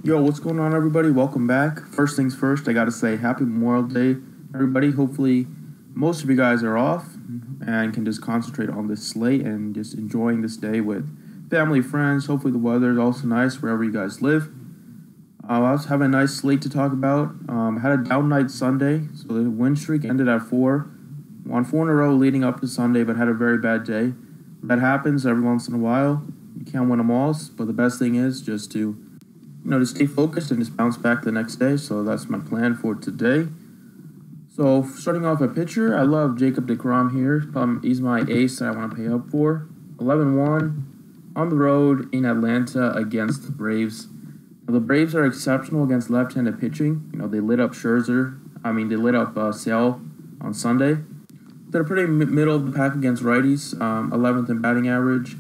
Yo, what's going on, everybody? Welcome back. First things first, I gotta say happy Memorial Day, everybody. Hopefully, most of you guys are off and can just concentrate on this slate and just enjoying this day with family, friends. Hopefully, the weather is also nice wherever you guys live. I also have a nice slate to talk about. Had a down night Sunday, so the win streak ended at 4. Won 4 in a row leading up to Sunday, but had a very bad day. That happens every once in a while. You can't win them all, but the best thing is just to to stay focused and just bounce back the next day. So that's my plan for today. So starting off at pitcher, I love Jacob DeGrom here. He's my ace that I want to pay up for. 11-1 on the road in Atlanta against the Braves. Now, the Braves are exceptional against left-handed pitching. They lit up Scherzer. They lit up Sale on Sunday. They're pretty middle of the pack against righties. 11th in batting average.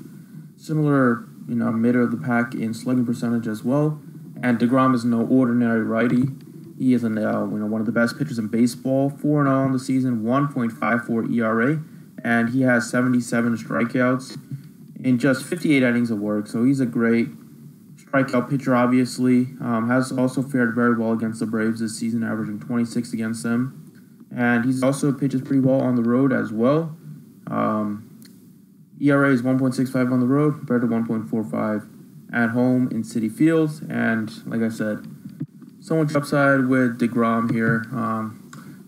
Similar, middle of the pack in slugging percentage as well. And DeGrom is no ordinary righty. He is one of the best pitchers in baseball. 4-0 on the season, 1.54 ERA, and he has 77 strikeouts in just 58 innings of work. So he's a great strikeout pitcher, obviously. Has also fared very well against the Braves this season, averaging 26 against them. And he's also pitches pretty well on the road as well. ERA is 1.65 on the road compared to 1.45 at home in Citi Field. And like I said, so much upside with DeGrom here.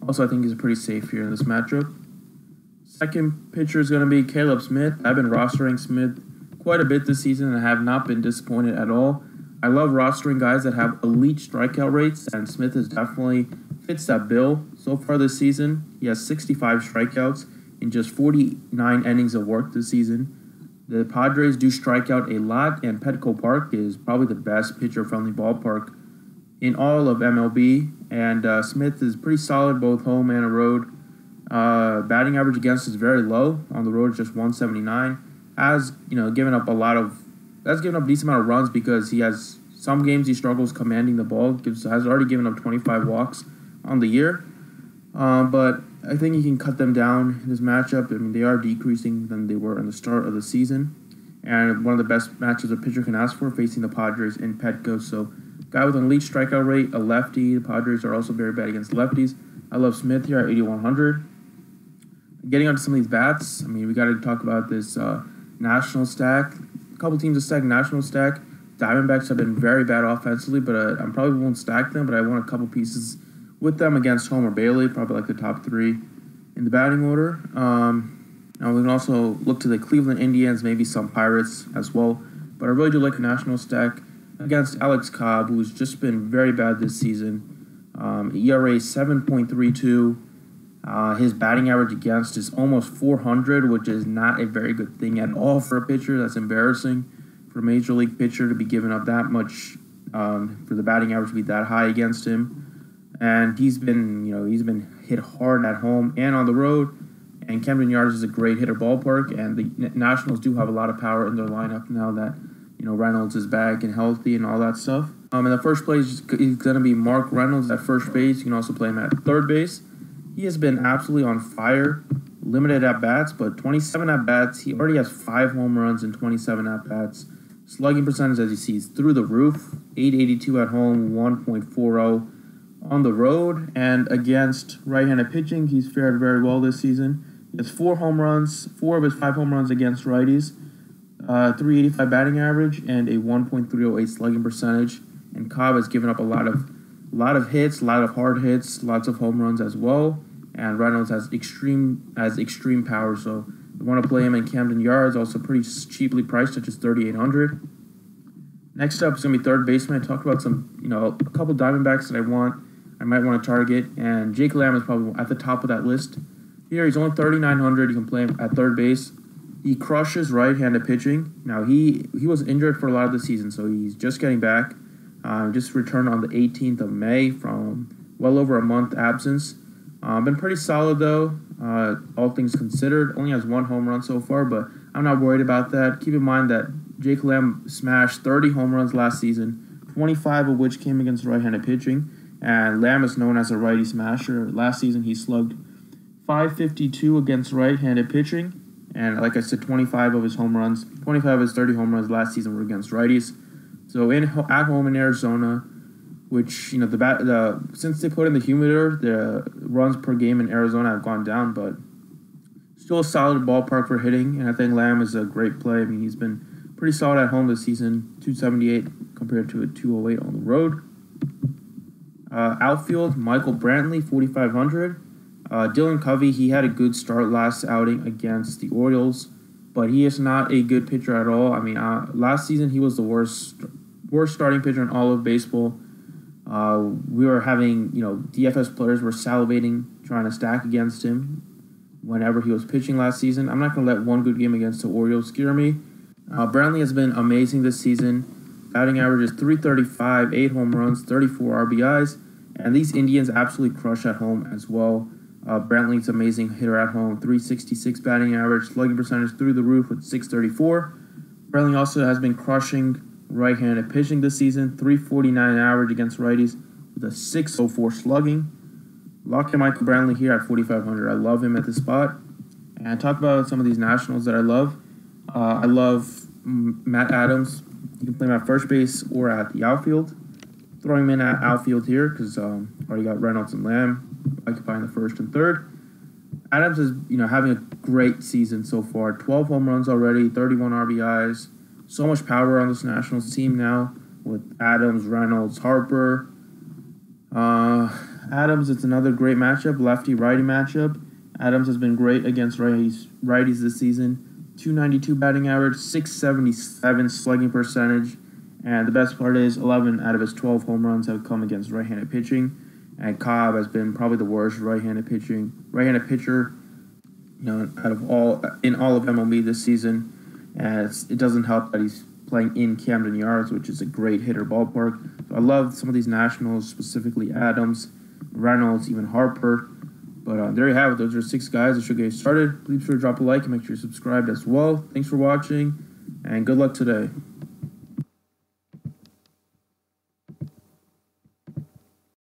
Also, I think he's pretty safe here in this matchup. Second pitcher is going to be Caleb Smith. I've been rostering Smith quite a bit this season and have not been disappointed at all. I love rostering guys that have elite strikeout rates, and Smith is definitely fits that bill. So far this season, he has 65 strikeouts in just 49 innings of work this season. The Padres do strike out a lot, and Petco Park is probably the best pitcher-friendly ballpark in all of MLB. And Smith is pretty solid both home and on road. Batting average against is very low. On the road, it's just 179. Has given up a decent amount of runs because he has some games he struggles commanding the ball. Has already given up 25 walks on the year. But I think he can cut them down in this matchup. They are decreasing than they were in the start of the season. And one of the best matches a pitcher can ask for, facing the Padres in Petco. So, guy with an elite strikeout rate, a lefty. The Padres are also very bad against lefties. I love Smith here at 8,100. Getting onto some of these bats, we got to talk about this national stack. A couple teams have stacked national stack. Diamondbacks have been very bad offensively, but I probably won't stack them, but I want a couple pieces with them against Homer Bailey, probably like the top 3 in the batting order. Now we can also look to the Cleveland Indians, maybe some Pirates as well. But I really do like a national stack against Alex Cobb, who's just been very bad this season. ERA 7.32. His batting average against is almost 400, which is not a very good thing at all for a pitcher. That's embarrassing for a major league pitcher to be giving up that much, for the batting average to be that high against him. And he's been hit hard at home and on the road. And Camden Yards is a great hitter ballpark. And the Nationals do have a lot of power in their lineup now that Reynolds is back and healthy and all that stuff. In the first place, is going to be Mark Reynolds at first base. You can also play him at third base. He has been absolutely on fire. Limited at bats, but 27 at bats. He already has 5 home runs and 27 at bats. Slugging percentage, as you see, is through the roof. 882 at home, 1.40 on the road. And against right-handed pitching, he's fared very well this season. He has 4 home runs, 4 of his 5 home runs against righties, 385 batting average, and a 1.308 slugging percentage. And Cobb has given up a lot of hits, a lot of hard hits, lots of home runs as well. And Reynolds has extreme power, so you want to play him in Camden Yards, also pretty cheaply priced, such as 3,800. Next up is going to be third baseman. I talked about a couple Diamondbacks that I might want to target, and Jake Lamb is probably at the top of that list. Here, he's only 3,900. You can play him at third base. He crushes right-handed pitching. Now, he was injured for a lot of the season, so he's just getting back. Just returned on the 18th of May from well over a month absence. Been pretty solid, though, all things considered. Only has 1 home run so far, but I'm not worried about that. Keep in mind that Jake Lamb smashed 30 home runs last season, 25 of which came against right-handed pitching. And Lamb is known as a righty smasher. Last season, he slugged .552 against right-handed pitching. And like I said, 25 of his 30 home runs last season were against righties. So at home in Arizona, which since they put in the humidor, the runs per game in Arizona have gone down, but still a solid ballpark for hitting. And I think Lamb is a great play. I mean, he's been pretty solid at home this season, 278 compared to a 208 on the road. Outfield, Michael Brantley, 4,500. Dylan Covey, he had a good start last outing against the Orioles, but he is not a good pitcher at all. I mean, last season he was the worst starting pitcher in all of baseball. We were having, DFS players were salivating trying to stack against him whenever he was pitching last season. I'm not going to let one good game against the Orioles scare me. Brantley has been amazing this season. Batting average is .335, 8 home runs, 34 RBIs, and these Indians absolutely crush at home as well. Brantley's amazing hitter at home, .366 batting average, slugging percentage through the roof with .634. Brantley also has been crushing right-handed pitching this season, .349 average against righties with a .604 slugging. Lock in Michael Brantley here at 4,500. I love him at this spot. And talk about some of these Nationals that I love. I love Matt Adams. You can play him at first base or at the outfield. Throwing him in at outfield here because already got Reynolds and Lamb occupying the first and third. Adams is having a great season so far. 12 home runs already, 31 RBIs. So much power on this Nationals team now with Adams, Reynolds, Harper. Adams, it's another great matchup, lefty-righty matchup. Adams has been great against righties this season. .292 batting average, .677 slugging percentage. And the best part is 11 out of his 12 home runs have come against right-handed pitching. And COBB has been probably the worst right-handed pitcher, out of all of MLB this season. And it doesn't help that he's playing in Camden Yards, which is a great hitter ballpark. So I love some of these Nationals, specifically Adams, Reynolds, even Harper. But there you have it. Those are 6 guys that should get you started. Please be sure to drop a like and make sure you're subscribed as well. Thanks for watching, and good luck today.